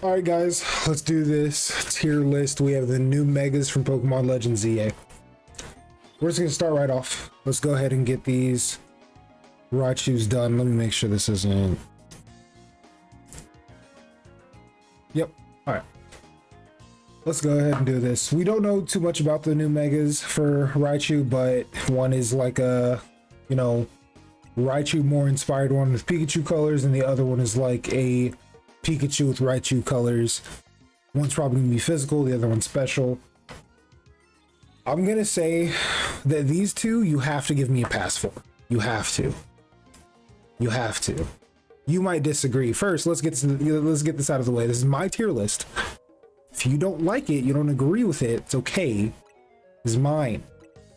All right, guys, let's do this tier list. We have the new megas from Pokemon Legends EA. We're just gonna start right off. Let's go ahead and get these Raichus done. Let me make sure this isn't. Yep. All right. Let's go ahead and do this. We don't know too much about the new megas for Raichu, but one is like a, you know, Raichu more inspired one with Pikachu colors, and the other one is like a Pikachu with Raichu colors. One's probably gonna be physical, the other one's special. I'm gonna say that these two you have to give me a pass for. You have to. You have to. You might disagree. First, let's get this out of the way. This is my tier list. If you don't like it, you don't agree with it, it's okay. It's mine.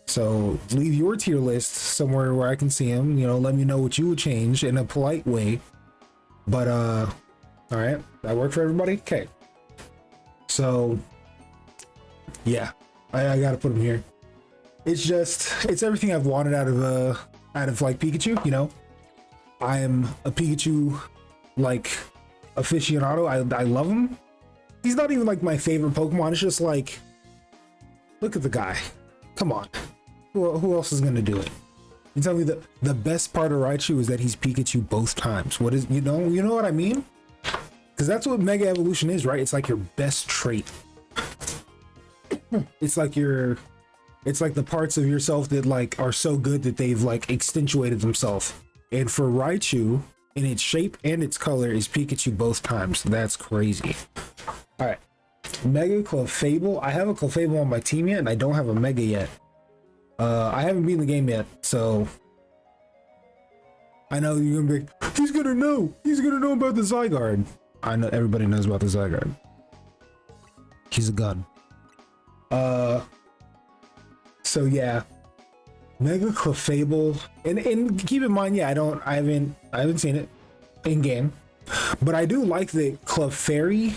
So leave your tier list somewhere where I can see them. You know, let me know what you would change in a polite way. But all right, that work for everybody? Okay. So yeah, I gotta put them here. It's everything I've wanted out of like Pikachu, you know. I am a Pikachu like aficionado. I love him. He's not even like my favorite Pokemon. It's just like, look at the guy. Come on. Who else is gonna do it? You tell me the best part of Raichu is that he's Pikachu both times. What is, you know what I mean? Because that's what Mega Evolution is, right? It's like your best trait. It's like the parts of yourself that like are so good that they've like accentuated themselves. And for Raichu, in its shape and its color, is Pikachu both times. That's crazy. All right, Mega Clefable. I have a Clefable on my team yet, and I don't have a Mega yet. I haven't beaten the game yet, so I know you're gonna be, he's gonna know about the Zygarde. I know everybody knows about the Zygarde. He's a gun. So yeah, Mega Clefable, and keep in mind, yeah, I haven't seen it in game, but I do like that Clefairy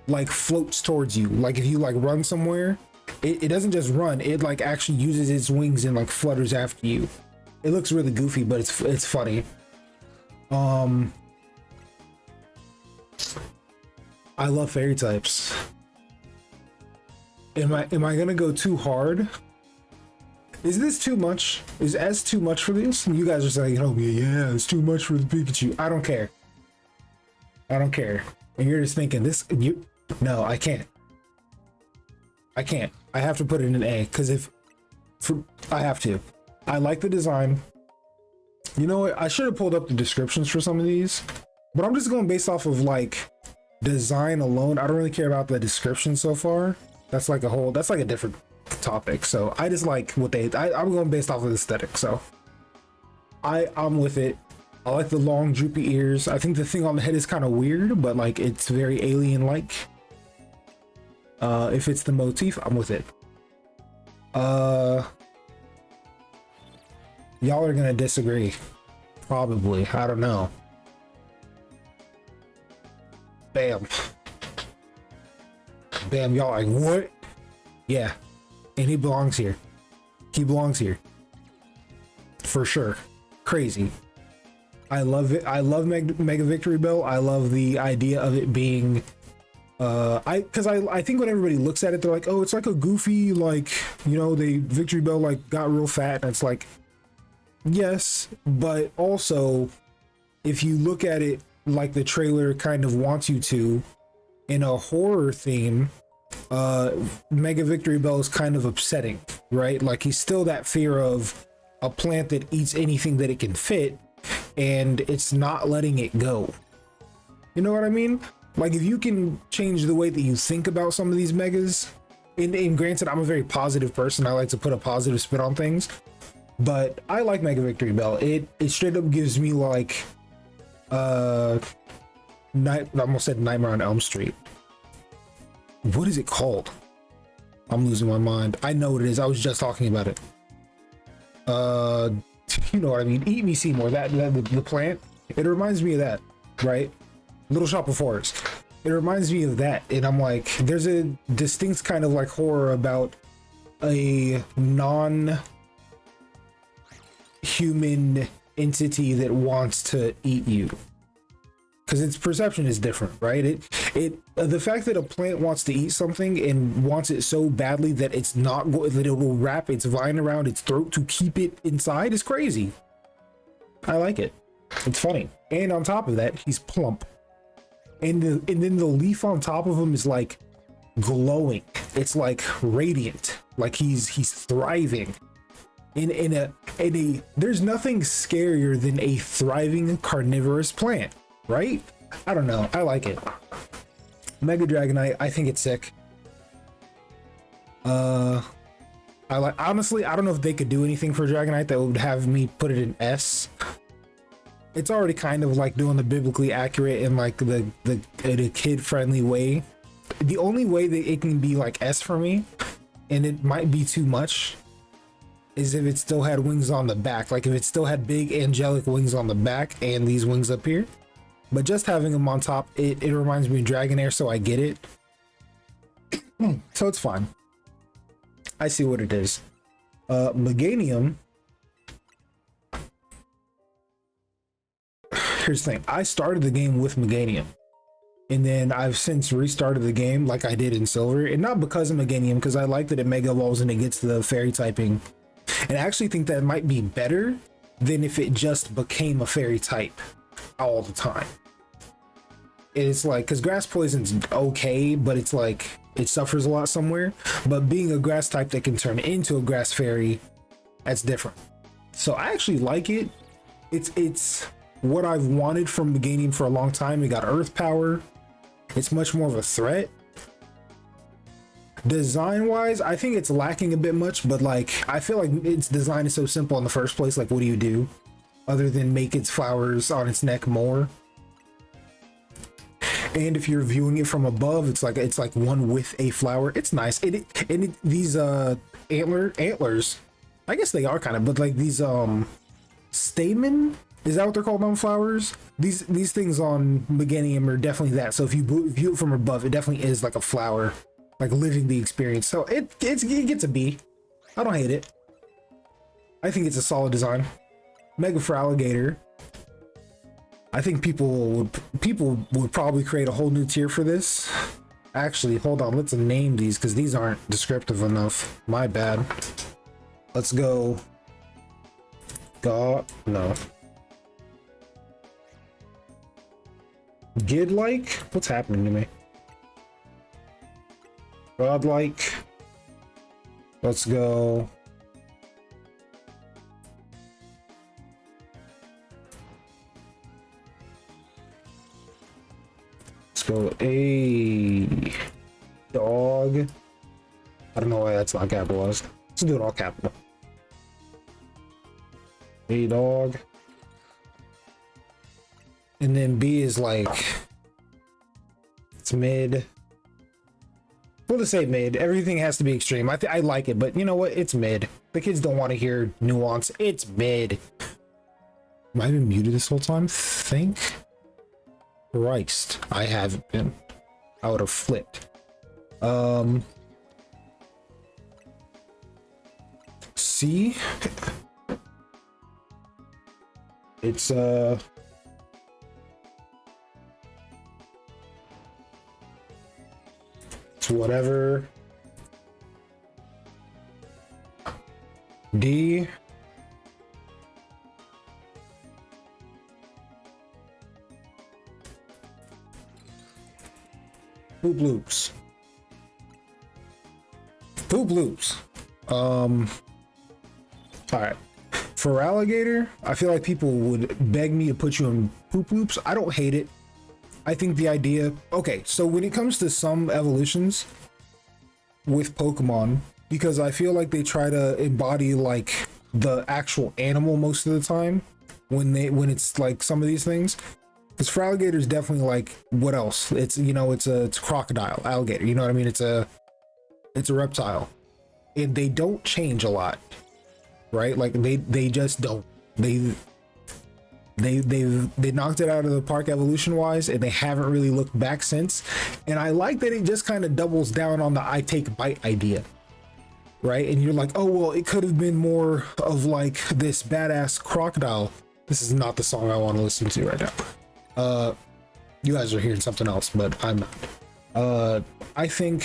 like floats towards you. Like if you like run somewhere, it doesn't just run, it like actually uses its wings and like flutters after you. It looks really goofy, but it's funny. I love fairy types. Am I gonna go too hard? Is this too much? Is S too much for this? And you guys are saying, oh yeah, it's too much for the Pikachu. I don't care. I don't care. And you're just thinking no, I can't. I have to put it in an A, because I have to. I like the design. You know what? I should have pulled up the descriptions for some of these, but I'm just going based off of like design alone. I don't really care about the description so far. That's like a different topic. So I just like what I'm going based off of aesthetic. So I'm with it. I like the long droopy ears. I think the thing on the head is kind of weird, but like it's very alien-like. If it's the motif, I'm with it. Y'all are gonna disagree. Probably. I don't know. Bam. Bam, y'all like, what? Yeah. And he belongs here. He belongs here. For sure. Crazy. I love it. I love Mega Victory Bell. I love the idea of it being I think when everybody looks at it, they're like, oh, it's like a goofy, like, you know, the Victory Bell like got real fat, and it's like, yes, but also if you look at it like the trailer kind of wants you to, in a horror theme, Mega Victory Bell is kind of upsetting, right? Like he's still that fear of a plant that eats anything that it can fit, and it's not letting it go. You know what I mean? Like if you can change the way that you think about some of these megas, and granted, I'm a very positive person. I like to put a positive spin on things, but I like Mega Victory Bell. It straight up gives me like, I almost said Nightmare on Elm Street. What is it called? I'm losing my mind. I know what it is. I was just talking about it. You know what I mean? Eat Me Seymour. The plant. It reminds me of that, right? Little Shop of Horrors. It reminds me of that, and I'm like, there's a distinct kind of like horror about a non-human entity that wants to eat you, because its perception is different, right? The fact that a plant wants to eat something and wants it so badly that it's not that it will wrap its vine around its throat to keep it inside is crazy. I like it. It's funny. And on top of that, he's plump. And then the leaf on top of him is like glowing. It's like radiant. Like he's thriving. In a there's nothing scarier than a thriving carnivorous plant, right? I don't know. I like it. Mega Dragonite, I think it's sick. Honestly, I don't know if they could do anything for Dragonite that would have me put it in S. It's already kind of like doing the biblically accurate in like the kid-friendly way. The only way that it can be like S for me, and it might be too much, is if it still had wings on the back. Like if it still had big angelic wings on the back and these wings up here. But just having them on top, it reminds me of Dragonair, so I get it. So it's fine. I see what it is. Meganium. Here's the thing. I started the game with Meganium. And then I've since restarted the game like I did in Silver. And not because of Meganium, because I like that it Mega Evolves and it gets the fairy typing. And I actually think that might be better than if it just became a fairy type all the time. It's like, because grass poison's okay, but it's like it suffers a lot somewhere. But being a grass type that can turn into a grass fairy, that's different. So I actually like it. It's what I've wanted from Meganium for a long time. It got earth power. It's much more of a threat. Design wise, I think it's lacking a bit much, but like I feel like its design is so simple in the first place. Like, what do you do other than make its flowers on its neck more? And if you're viewing it from above, it's like one with a flower. It's nice. These antlers, I guess they are kind of, but like these stamen, is that what they're called on flowers? These things on Meganium are definitely that. So if you view it from above, it definitely is like a flower, like living the experience. So it gets a B. I don't hate it. I think it's a solid design. Mega Feraligatr. I think people would probably create a whole new tier for this. Actually, hold on, let's name these because these aren't descriptive enough. My bad. Let's go. No. Gid-like? What's happening to me? Godlike. Let's go. Let's go a dog. I don't know why that's not capitalized. Let's do it all capital. A dog. And then B is like, it's mid. We'll just say mid. Everything has to be extreme. I like it, but you know what? It's mid. The kids don't want to hear nuance. It's mid. Am I been muted this whole time? Think. Christ, I haven't been. I would have flipped. C. It's whatever. D. Poop loops. Poop loops. All right. For alligator, I feel like people would beg me to put you in poop loops. I don't hate it. I think the idea, okay, so when it comes to some evolutions with Pokemon, because I feel like they try to embody like the actual animal most of the time when it's like some of these things. Because for alligator is definitely like, what else? It's, you know, it's a crocodile, alligator, you know what I mean? It's a reptile. And they don't change a lot, right? Like they just don't. They knocked it out of the park evolution wise, and they haven't really looked back since. And I like that it just kind of doubles down on the I take bite idea, right? And you're like, oh well, it could have been more of like this badass crocodile. This is not the song I want to listen to right now. You guys are hearing something else, but I'm not. I think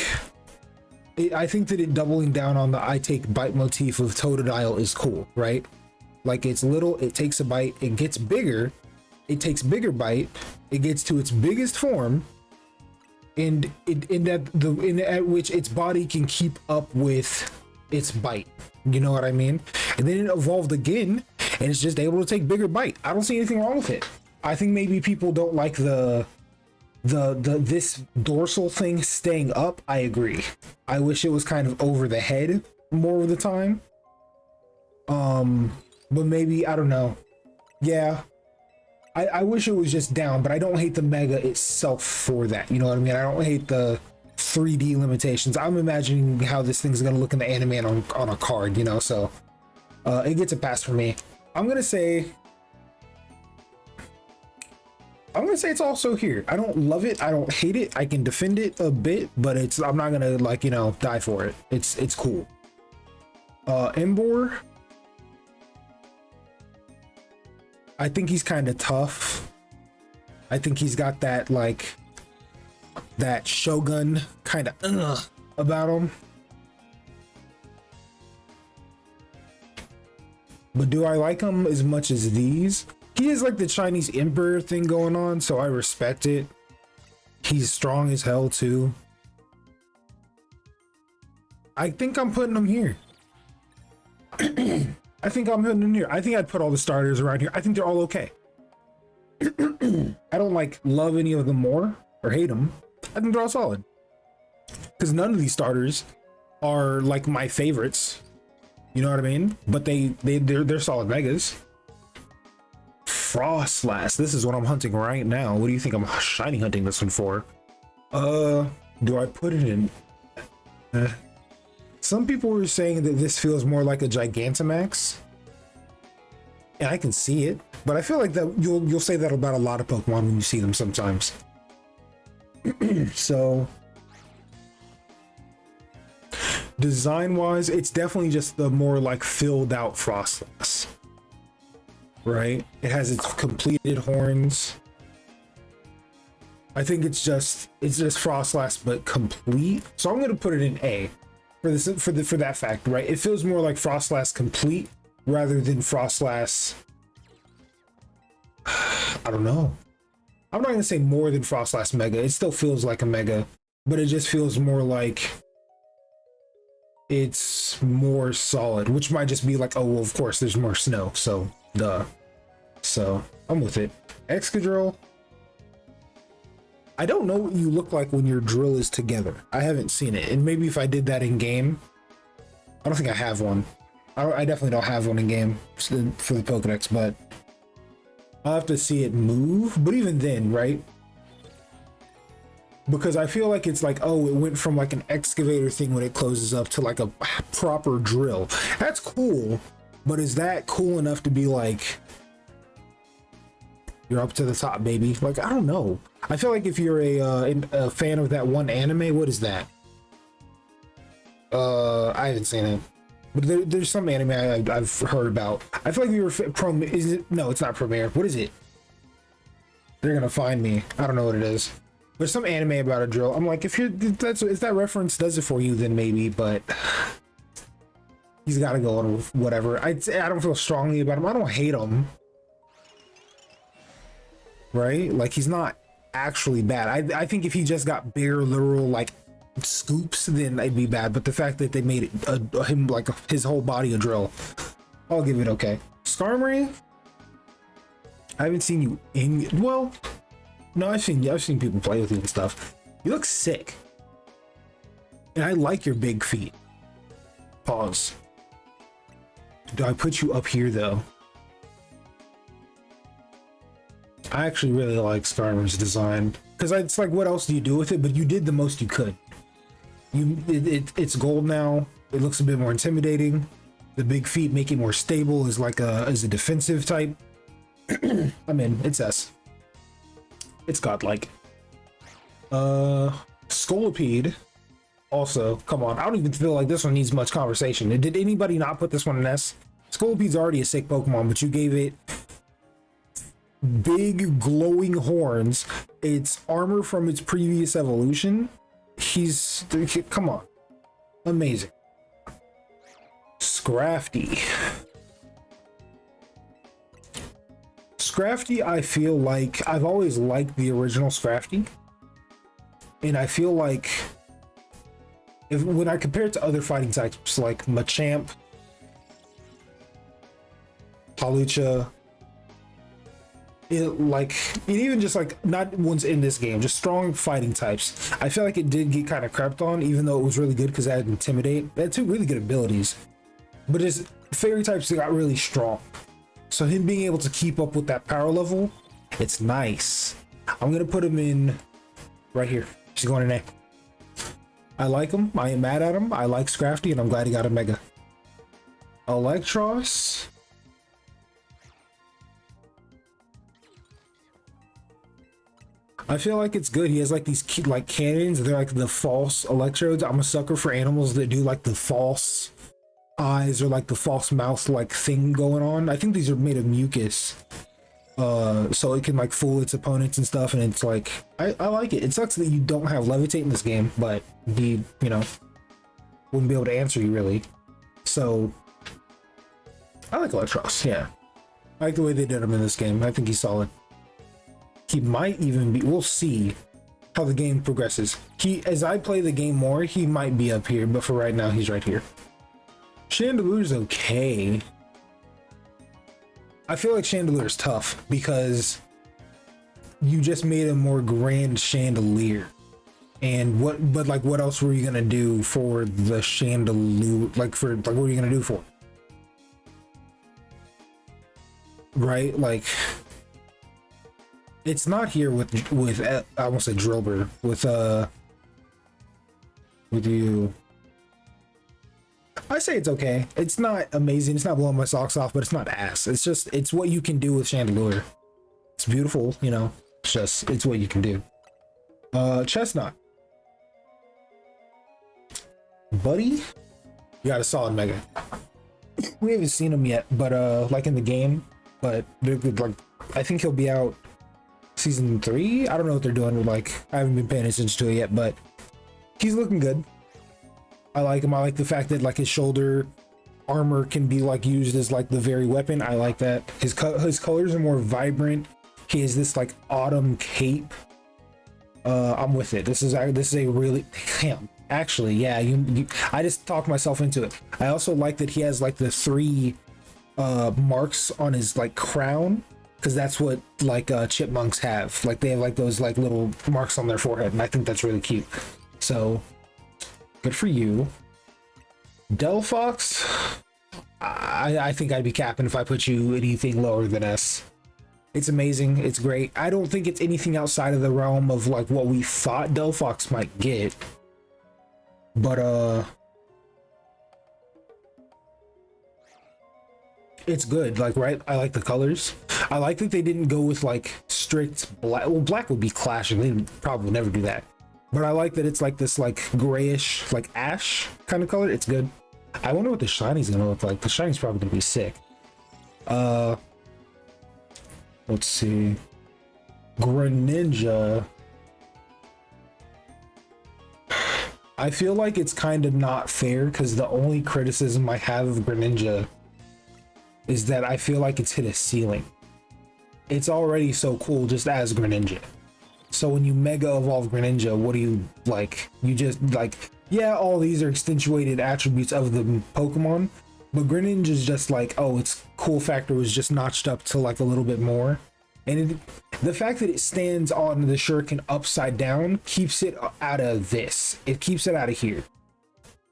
that it doubling down on the I take bite motif of Totodile is cool, right? Like it's little, it takes a bite, it gets bigger, it takes bigger bite, it gets to its biggest form, and at which its body can keep up with its bite. You know what I mean? And then it evolved again, and it's just able to take bigger bite. I don't see anything wrong with it. I think maybe people don't like this dorsal thing staying up. I agree. I wish it was kind of over the head more of the time. But maybe, I don't know. Yeah. I wish it was just down, but I don't hate the Mega itself for that. You know what I mean? I don't hate the 3D limitations. I'm imagining how this thing's gonna look in the anime on a card, you know, so it gets a pass for me. I'm gonna say it's also here. I don't love it, I don't hate it, I can defend it a bit, but I'm not gonna, like, you know, die for it. It's cool. Embor, I think he's kind of tough. I think he's got that, like, that Shogun kind of about him. But do I like him as much as these? He has like the Chinese emperor thing going on, so I respect it. He's strong as hell too. I think I'm putting him here. I think I'm putting him here. I think I'd put all the starters around here. I think they're all okay. I don't like love any of them more or hate them. I think they're all solid. Because none of these starters are like my favorites. You know what I mean? But they're solid megas. Frostlass. This is what I'm hunting right now. What do you think I'm shiny hunting this one for? Do I put it in? Some people were saying that this feels more like a Gigantamax. And I can see it, but I feel like that you'll say that about a lot of Pokemon when you see them sometimes. So design wise, it's definitely just the more like filled out Frostlass, right? It has its completed horns. I think it's just Frostlass but complete. So I'm gonna put it in A for that fact, right? It feels more like Frostlass complete rather than Frostlass. I don't know. I'm not gonna say more than Frostlass Mega. It still feels like a Mega, but it just feels more like it's more solid, which might just be like, oh, well, of course there's more snow, so duh. So I'm with it. Excadrill. I don't know what you look like when your drill is together. I haven't seen it, and maybe if I did that in game. I don't think I have one. I definitely don't have one in game for the Pokedex, but I'll have to see it move. But even then, right? Because I feel like it's like, oh, it went from like an excavator thing when it closes up to like a proper drill. That's cool, but is that cool enough to be like, you're up to the top, baby? Like, I don't know. I feel like if you're a fan of that one anime, what is that? I haven't seen it. But there's some anime I've heard about. I feel like we were is it? No, it's not Premiere. What is it? They're gonna find me. I don't know what it is. There's some anime about a drill. I'm like, if that reference does it for you, then maybe. But he's got to go on whatever. I don't feel strongly about him. I don't hate him. Right? Like, he's not actually bad. I think if he just got bigger, literal like scoops, then it'd be bad. But the fact that they made it him like his whole body a drill, I'll give it okay. Skarmory, I haven't seen you in, well, no, I've seen people play with you and stuff. You look sick, and I like your big feet. Pause. Do I put you up here though? I actually really like Skarmory's design, because it's like, what else do you do with it? But you did the most you could. It's gold now. It looks a bit more intimidating. The big feet make it more stable as like a defensive type. I mean, it's S. It's godlike. Scolipede. Also, come on. I don't even feel like this one needs much conversation. Did anybody not put this one in S? Scolipede's already a sick Pokemon, but you gave it big glowing horns. It's armor from its previous evolution. Come on. Amazing. Scrafty. Scrafty, I feel like I've always liked the original Scrafty. And I feel like when I compare it to other fighting types like Machamp, Palucha, and even just like not ones in this game, just strong fighting types, I feel like it did get kind of crapped on, even though it was really good because it had Intimidate. It had two really good abilities, but his fairy types got really strong. So him being able to keep up with that power level, it's nice. I'm gonna put him in right here. He's going in A. I like him. I ain't mad at him. I like Scrafty, and I'm glad he got a Mega. Electros. I feel like it's good. He has like these like cannons. They're like the false electrodes. I'm a sucker for animals that do like the false eyes or like the false mouth like thing going on. I think these are made of mucus. So it can like fool its opponents and stuff, and it's like I like it. It sucks that you don't have levitate in this game, but he, you know, wouldn't be able to answer you really. So I like Electros, yeah. I like the way they did him in this game. I think he's solid. He might even be, we'll see how the game progresses. As I play the game more, he might be up here, but for right now, he's right here. Chandelier's okay. I feel like Chandelier's tough because you just made a more grand Chandelier. And what else were you gonna do for the Chandelure? What were you gonna do for it? Right? Like, it's not here with I almost said Drillbur, with you. I say it's okay. It's not amazing. It's not blowing my socks off, but it's not ass. It's what you can do with Chandelure. It's beautiful, you know. It's what you can do. Chestnut. Buddy, you got a solid Mega. We haven't seen him yet, but like in the game, but like I think he'll be out season 3. I don't know what they're doing with, like, I haven't been paying attention to it yet, but he's looking good. I like him. I like the fact that like his shoulder armor can be like used as like the very weapon. I like that. His colors are more vibrant. He has this like autumn cape. I'm with it. This is a really, damn. Actually, yeah. I just talked myself into it. I also like that he has like the 3 marks on his like crown, because that's what like chipmunks have. Like they have like those like little marks on their forehead, and I think that's really cute. So good for you. Delphox, I think I'd be capping if I put you anything lower than S. It's amazing. It's great. I don't think it's anything outside of the realm of like what we thought Delphox might get. But it's good. Like, right? I like the colors. I like that they didn't go with like strict black. Well, black would be clashing. They probably would never do that. But I like that it's like this like grayish, like ash kind of color. It's good. I wonder what the shiny's gonna look like. The shiny's probably gonna be sick. Let's see. Greninja. I feel like it's kind of not fair because the only criticism I have of Greninja is that I feel like it's hit a ceiling. It's already so cool just as Greninja. So when you Mega Evolve Greninja, what do you like? You just like, yeah, all these are accentuated attributes of the Pokemon, but Greninja's just like, oh, its cool factor was just notched up to like a little bit more. And the fact that it stands on the shuriken upside down keeps it out of this. It keeps it out of here,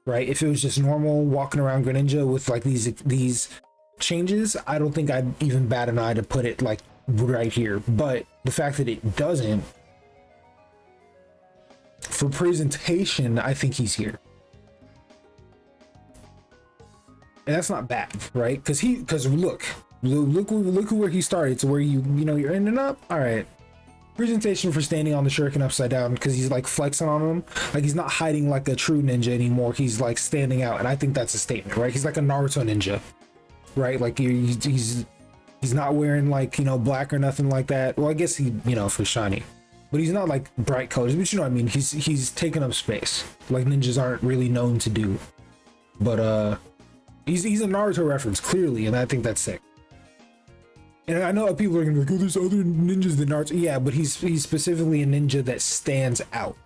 right? If it was just normal walking around Greninja with like these changes, I don't think I'd even bat an eye to put it like right here. But the fact that it doesn't, for presentation, I think he's here. And that's not bad, right? Because look where he started to where you're in and up. All right, presentation for standing on the shuriken upside down, because he's like flexing on him, like he's not hiding like a true ninja anymore. He's like standing out, and I think that's a statement, right? He's like a Naruto ninja, right? Like he's He's not wearing like, you know, black or nothing like that. Well, I guess he, you know, for shiny, but he's not like bright colors, but you know what I mean? He's taking up space like ninjas aren't really known to do. But he's a Naruto reference clearly, and I think that's sick. And I know people are gonna be like, oh, there's other ninjas than Naruto. Yeah, but he's specifically a ninja that stands out,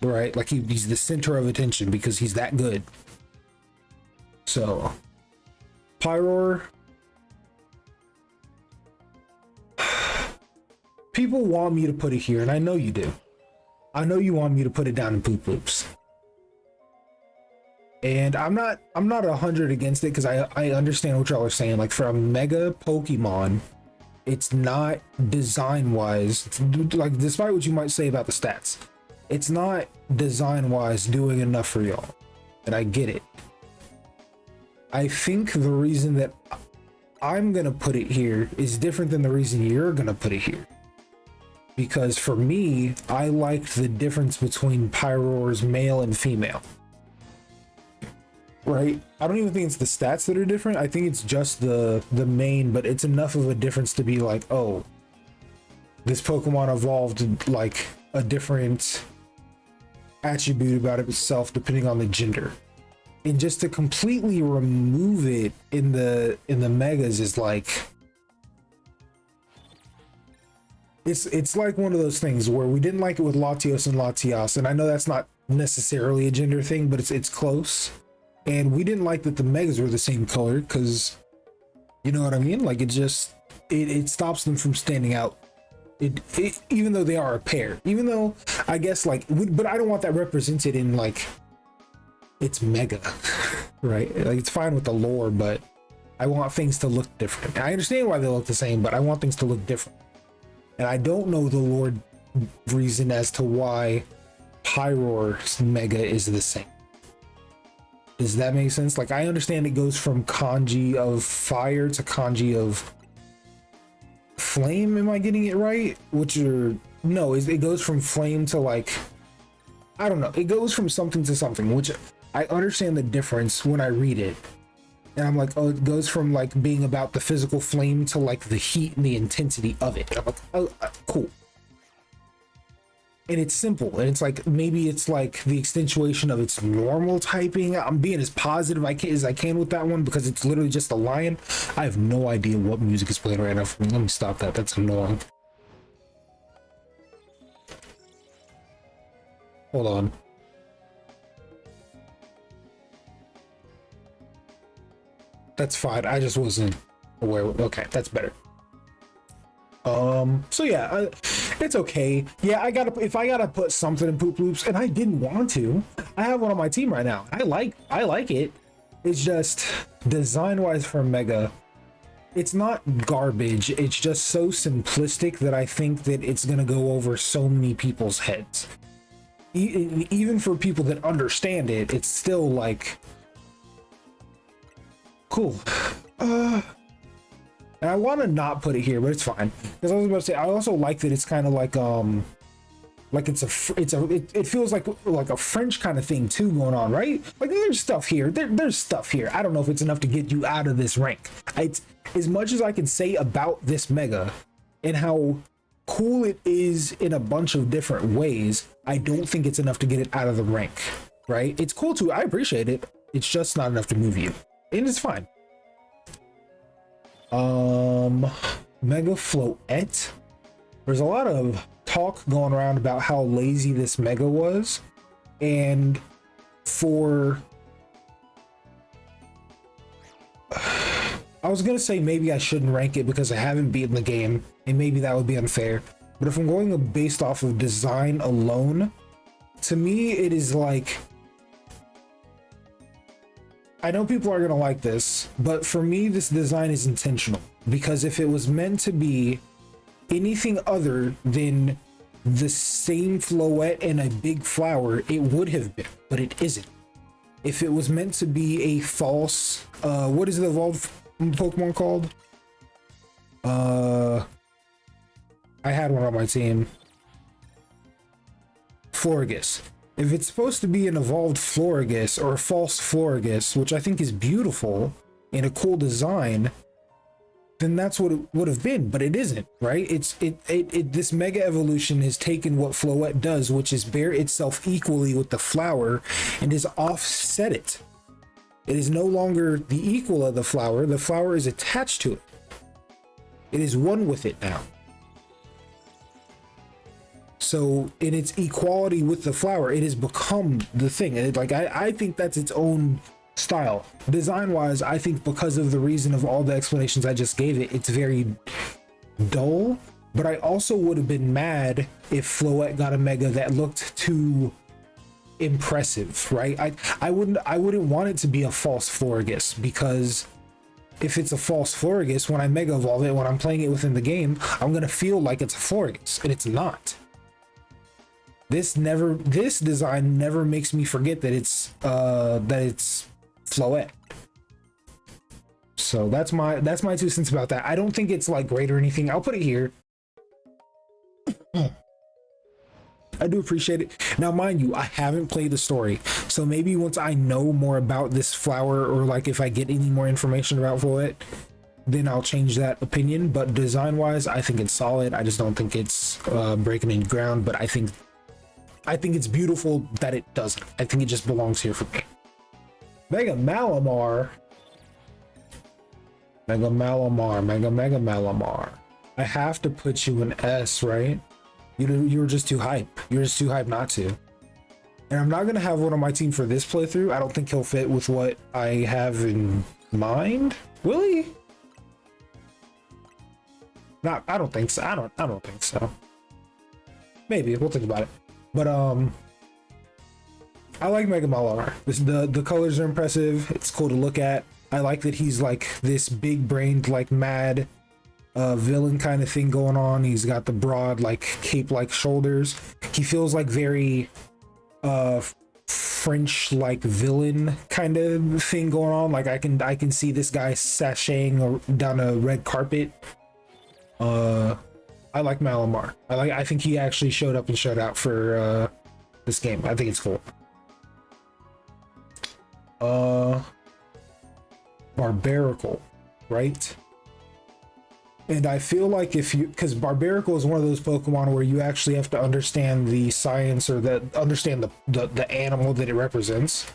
right? Like he's the center of attention because he's that good. So Pyroar, people want me to put it here, and I know you do. I know you want me to put it down in Poop Loops. And I'm not 100 against it because I understand what y'all are saying. Like for a mega Pokemon, it's not design wise, like despite what you might say about the stats, it's not design wise doing enough for y'all. And I get it. I think the reason that I'm gonna put it here is different than the reason you're gonna put it here. Because for me, I liked the difference between Pyroar's male and female. Right? I don't even think it's the stats that are different. I think it's just the main, but it's enough of a difference to be like, oh, this Pokemon evolved like a different attribute about itself depending on the gender. And just to completely remove it in the megas is like, it's like one of those things where we didn't like it with Latios and Latias, and I know that's not necessarily a gender thing, but it's close. And we didn't like that the megas were the same color because, you know what I mean? Like it stops them from standing out. It even though they are a pair, even though I guess like, but I don't want that represented in like, it's mega, right? Like it's fine with the lore, but I want things to look different. I understand why they look the same, but I want things to look different. And I don't know the lore reason as to why Pyroar's mega is the same. Does that make sense? Like I understand it goes from kanji of fire to kanji of flame. Am I getting it right? No, it goes from flame to like, I don't know. It goes from something to something, which I understand the difference when I read it. And I'm like, oh, it goes from like being about the physical flame to like the heat and the intensity of it. And I'm like, oh, cool. And it's simple, and it's like maybe it's like the extensuation of its normal typing. I'm being as positive as I can with that one because it's literally just a lion. I have no idea what music is playing right now for me. Let me stop that. That's annoying. Hold on. That's fine. I just wasn't aware. Okay, that's better. So yeah, it's okay. Yeah, if I gotta put something in Poop Loops, and I didn't want to, I have one on my team right now. I like it. It's just design wise for Mega, it's not garbage. It's just so simplistic that I think that it's gonna go over so many people's heads. Even for people that understand it, it's still like cool. And I want to not put it here, but it's fine because I was about to say I also like that it's kind of like it feels like a French kind of thing too going on, right? Like there's stuff here. There's stuff here. I don't know if it's enough to get you out of this rank. It's as much as I can say about this mega and how cool it is in a bunch of different ways. I don't think it's enough to get it out of the rank, right? It's cool too. I appreciate it. It's just not enough to move you, and it's fine. Mega Floette. There's a lot of talk going around about how lazy this mega was, and I was gonna say maybe I shouldn't rank it because I haven't beaten the game, and maybe that would be unfair. But if I'm going based off of design alone, to me it is like, I know people are gonna like this, but for me this design is intentional, because if it was meant to be anything other than the same floette and a big flower, it would have been, but it isn't. If it was meant to be a false, what is the evolved Pokemon called? I had one on my team. Florigus. If it's supposed to be an evolved Florigus or a false Florigus, which I think is beautiful and a cool design, then that's what it would have been, but it isn't, right? This mega evolution has taken what Floette does, which is bear itself equally with the flower, and has offset it. It is no longer the equal of the flower. The flower is attached to it. It is one with it now. So in its equality with the flower, it has become the thing. I think that's its own style. Design wise, I think because of the reason of all the explanations I just gave it, it's very dull. But I also would have been mad if Floette got a mega that looked too impressive, right? I wouldn't want it to be a false Florigus, because if it's a false Florigus, when I mega evolve it, when I'm playing it within the game, I'm gonna feel like it's a Florigus, and it's not. This design never makes me forget that it's Floette. So that's my 2 cents about that. I don't think it's like great or anything. I'll put it here. I do appreciate it. Now, mind you, I haven't played the story, so maybe once I know more about this flower, or like if I get any more information about Floette, then I'll change that opinion. But design wise, I think it's solid. I just don't think it's breaking any ground, but I think it's beautiful that it doesn't. I think it just belongs here for me. Mega Malamar. Mega Malamar. I have to put you an S, right? You were just too hype. You're just too hype not to. And I'm not gonna have one on my team for this playthrough. I don't think he'll fit with what I have in mind. Will he? Not. I don't think so. I don't think so. Maybe we'll think about it. But I like Mega Malamar. The colors are impressive. It's cool to look at. I like that he's like this big brained, like mad villain kind of thing going on. He's got the broad, like cape like shoulders. He feels like very French like villain kind of thing going on. Like I can see this guy sashaying down a red carpet. I like Malamar. I think he actually showed up and showed out for this game. I think it's cool. Barbaracle, right? And I feel like because Barbaracle is one of those Pokemon where you actually have to understand the science, or understand the animal that it represents.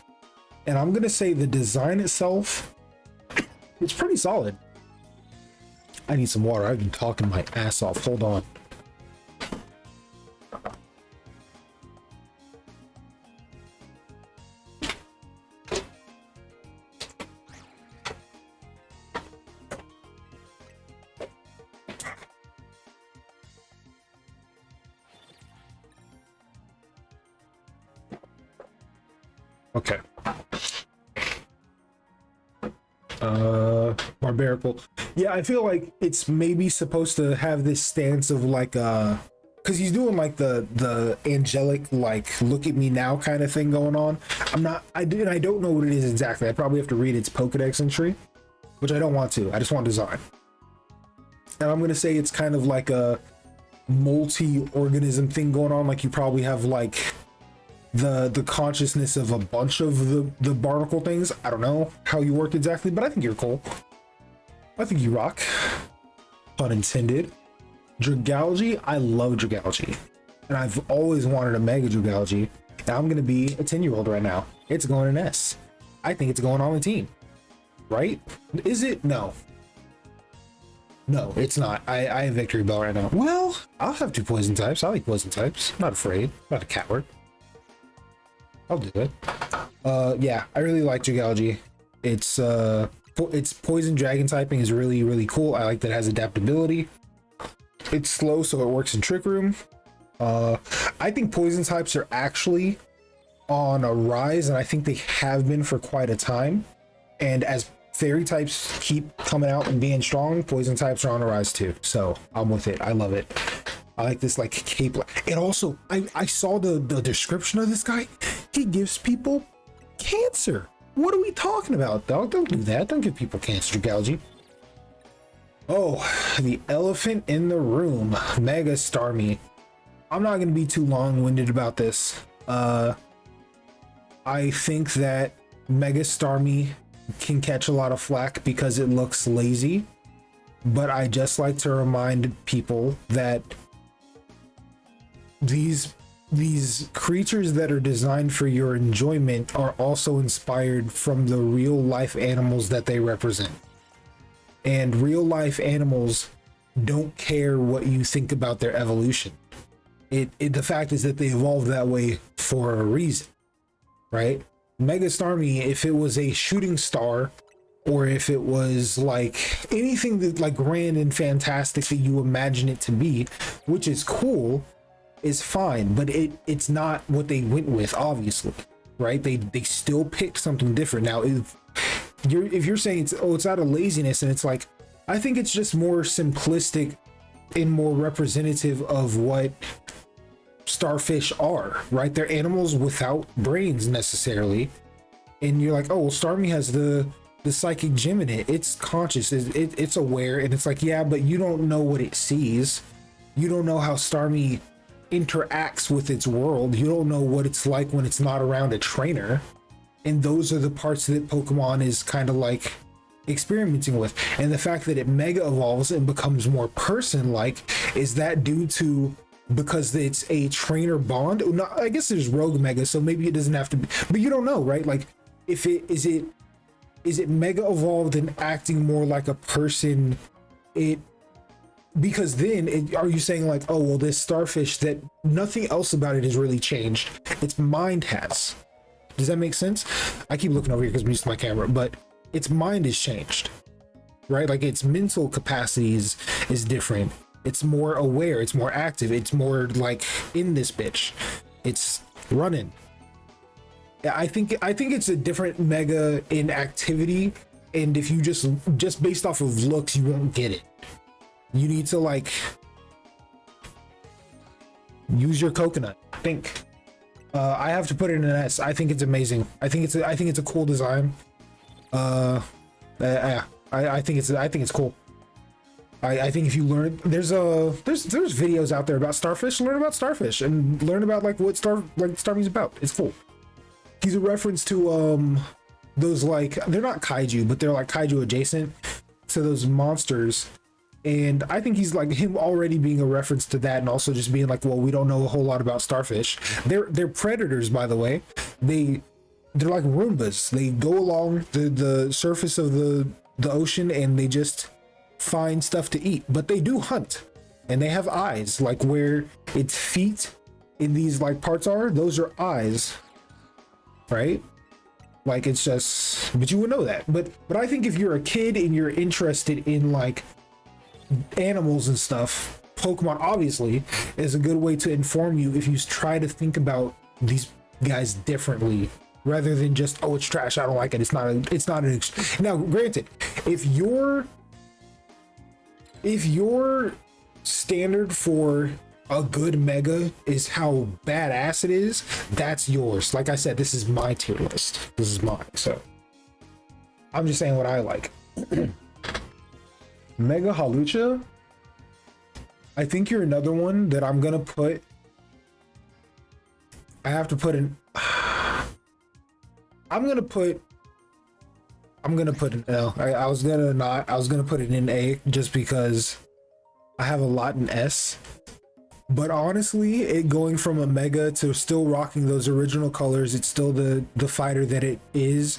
And I'm gonna say the design itself, it's pretty solid. I need some water. I've been talking my ass off. Hold on. Okay. Barbaracle. Yeah, I feel like it's maybe supposed to have this stance of like because he's doing like the angelic, like look at me now kind of thing going on. I don't know what it is exactly. I probably have to read its Pokedex entry, which I don't want to. I just want design. And I'm gonna say it's kind of like a multi-organism thing going on. Like you probably have like the consciousness of a bunch of the barnacle things. I don't know how you work exactly, but I think you're cool. I think you rock. Pun intended. Dragalge, I love Dragalge, and I've always wanted a Mega Dragalge, and I'm gonna be a 10-year-old right now. It's going an S. I think it's going on the team, right? Is it? No, it's not. I have Victory Bell right now. Well, I'll have 2 poison types. I like poison types. I'm not afraid. I'm not a coward. I'll do it. Yeah, I really like Dragalge. Its poison dragon typing is really, really cool. I like that it has adaptability. It's slow, so it works in Trick Room. I think poison types are actually on a rise, and I think they have been for quite a time. And as fairy types keep coming out and being strong, poison types are on a rise too. So I'm with it. I love it. I like this like cape. And also, I saw the description of this guy. He gives people cancer. What are we talking about, dog? Don't do that. Don't give people cancer, Dragalge. Oh, the elephant in the room, Mega Starmie. I'm not going to be too long-winded about this. I think that Mega Starmie can catch a lot of flack because it looks lazy. but I just like to remind people that these creatures that are designed for your enjoyment are also inspired from the real life animals that they represent. And real life animals don't care what you think about their evolution. The fact is that they evolved that way for a reason, right? Mega Starmie, if it was a shooting star, or if it was like anything that like grand and fantastic that you imagine it to be, which is cool, is fine, but it's not what they went with, obviously, right? They still picked something different. Now, if you're saying it's out of laziness, and it's like, I think it's just more simplistic and more representative of what starfish are, right? They're animals without brains necessarily, and you're like, oh well, Starmie has the psychic gem in it. It's conscious, it's aware, and it's like, yeah, but you don't know what it sees. You don't know how Starmie interacts with its world. You don't know what it's like when it's not around a trainer. And those are the parts that Pokemon is kind of like experimenting with. And the fact that it mega evolves and becomes more person-like, is that due to because it's a trainer bond? No, I guess there's rogue mega, so maybe it doesn't have to be, but you don't know, right? Like, if it is it mega evolved and acting more like a person? Because then are you saying like, oh well, this starfish, that nothing else about it has really changed, its mind has? Does that make sense? I keep looking over here because I'm used to my camera, but its mind is changed, right? Like its mental capacities is different. It's more aware, it's more active, it's more like in this bitch, it's running. I think it's a different mega in activity, and if you just based off of looks, you won't get it. You need to like use your coconut. Think. I have to put it in an S. I think it's amazing. I think it's a cool design. I think it's cool. I think if you learn, there's videos out there about starfish. Learn about starfish and learn about like what Starmie's about. It's cool. He's a reference to those, like, they're not kaiju, but they're like kaiju adjacent to those monsters. And I think he's like him already being a reference to that, and also just being like, well, we don't know a whole lot about starfish. They're predators, by the way. They're like Roombas. They go along the surface of the ocean, and they just find stuff to eat. But they do hunt, and they have eyes, like where its feet in these like parts are. Those are eyes, right? Like, it's just, but you would know that. But I think if you're a kid and you're interested in like animals and stuff, Pokemon obviously is a good way to inform you if you try to think about these guys differently, rather than just, oh, it's trash, I don't like it, it's not an now granted, if your standard for a good mega is how badass it is, that's yours. Like I said, this is my tier list, this is mine, so I'm just saying what I like. Mega Halucha, I think you're another one that I'm gonna put, I have to put in, I'm gonna put an L. I was gonna put it in A just because I have a lot in S. But honestly, it going from a mega to still rocking those original colors, it's still the fighter that it is,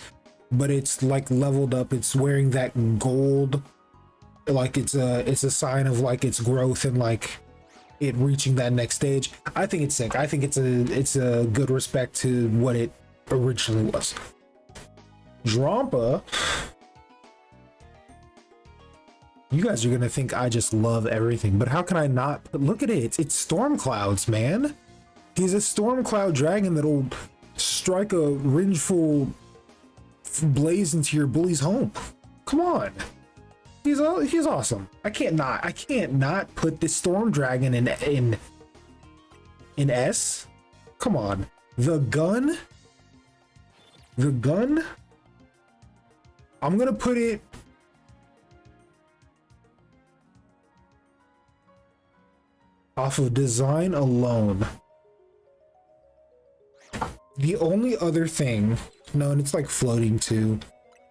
but it's like leveled up. It's wearing that gold, like it's a sign of like its growth and like it reaching that next stage. I think it's sick. I think it's a good respect to what it originally was. Drampa, you guys are gonna think I just love everything, but how can I not? But look at it, it's storm clouds, man. He's a storm cloud dragon that'll strike a rageful blaze into your bully's home. Come on, he's awesome. I can't not put this storm dragon in S. Come on, the gun. I'm gonna put it off of design alone. The only other thing, no, and it's like floating too.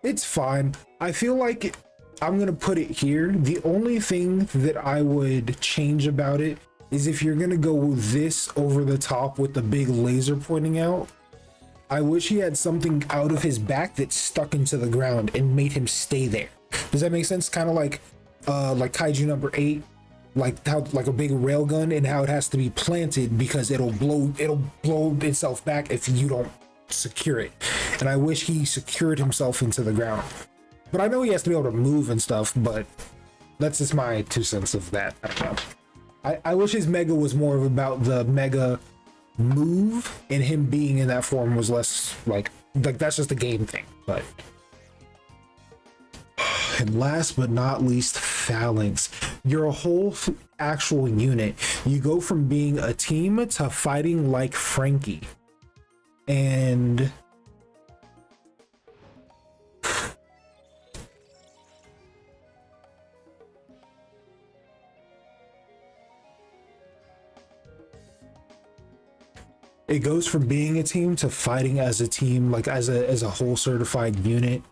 It's fine. I feel like I'm gonna put it here. The only thing that I would change about it is if you're gonna go this over the top with the big laser pointing out, I wish he had something out of his back that stuck into the ground and made him stay there. Does that make sense? Kind of like Kaiju number 8, like how like a big railgun, and how it has to be planted because it'll blow itself back if you don't secure it. And I wish he secured himself into the ground. But I know he has to be able to move and stuff, but that's just my 2 cents of that. I don't know. I wish his mega was more of about the mega move, and him being in that form was less like that's just a game thing. But and last but not least, phalanx. You're a whole actual unit. You go from being a team to fighting like Frankie. And it goes from being a team to fighting as a team, like as a whole certified unit.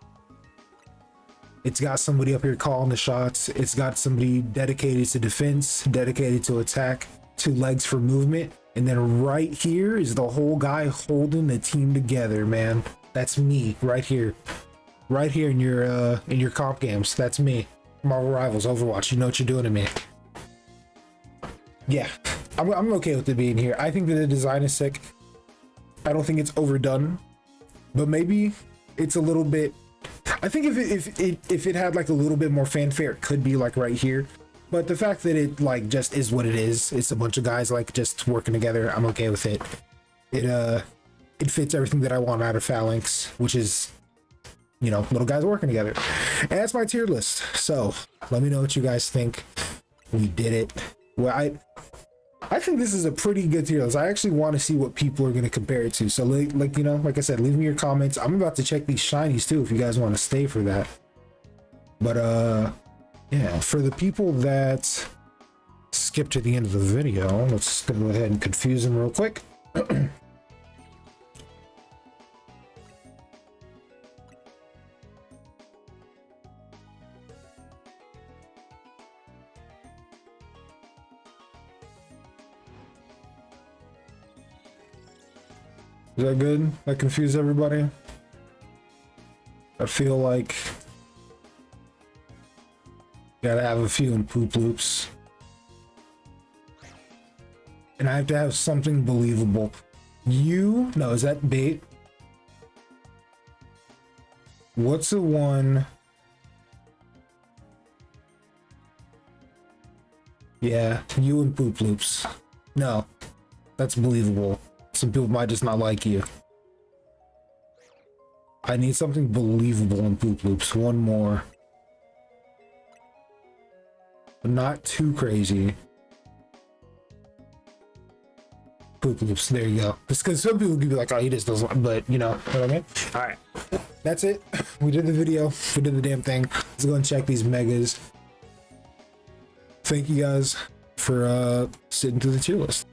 It's got somebody up here calling the shots. It's got somebody dedicated to defense, dedicated to attack, 2 legs for movement. And then right here is the whole guy holding the team together, man. That's me right here. Right here in your comp games. That's me. Marvel Rivals, Overwatch. You know what you're doing to me. Yeah, I'm okay with it being here. I think that the design is sick. I don't think it's overdone, but maybe it's a little bit. I think if it had like a little bit more fanfare, it could be like right here. But the fact that it like just is what it is, it's a bunch of guys like just working together. I'm okay with it. It fits everything that I want out of Phalanx, which is, you know, little guys working together. And that's my tier list. So let me know what you guys think. We did it. Well, I think this is a pretty good tier list. I actually want to see what people are going to compare it to. So like, you know, like I said, leave me your comments. I'm about to check these shinies too, if you guys want to stay for that. But yeah, for the people that skip to the end of the video, let's go ahead and confuse them real quick. Is that good? That confused everybody? I feel like gotta have a few in poop loops. And I have to have something believable. No, is that bait? What's the one? Yeah, you and poop loops. No, that's believable. Some people might just not like you. I need something believable in poop loops. One more. But not too crazy. Poop loops, there you go. Just because some people could be like, oh, he just doesn't, but you know what I mean? Alright. That's it. We did the video. We did the damn thing. Let's go and check these megas. Thank you guys for sitting through the tier list.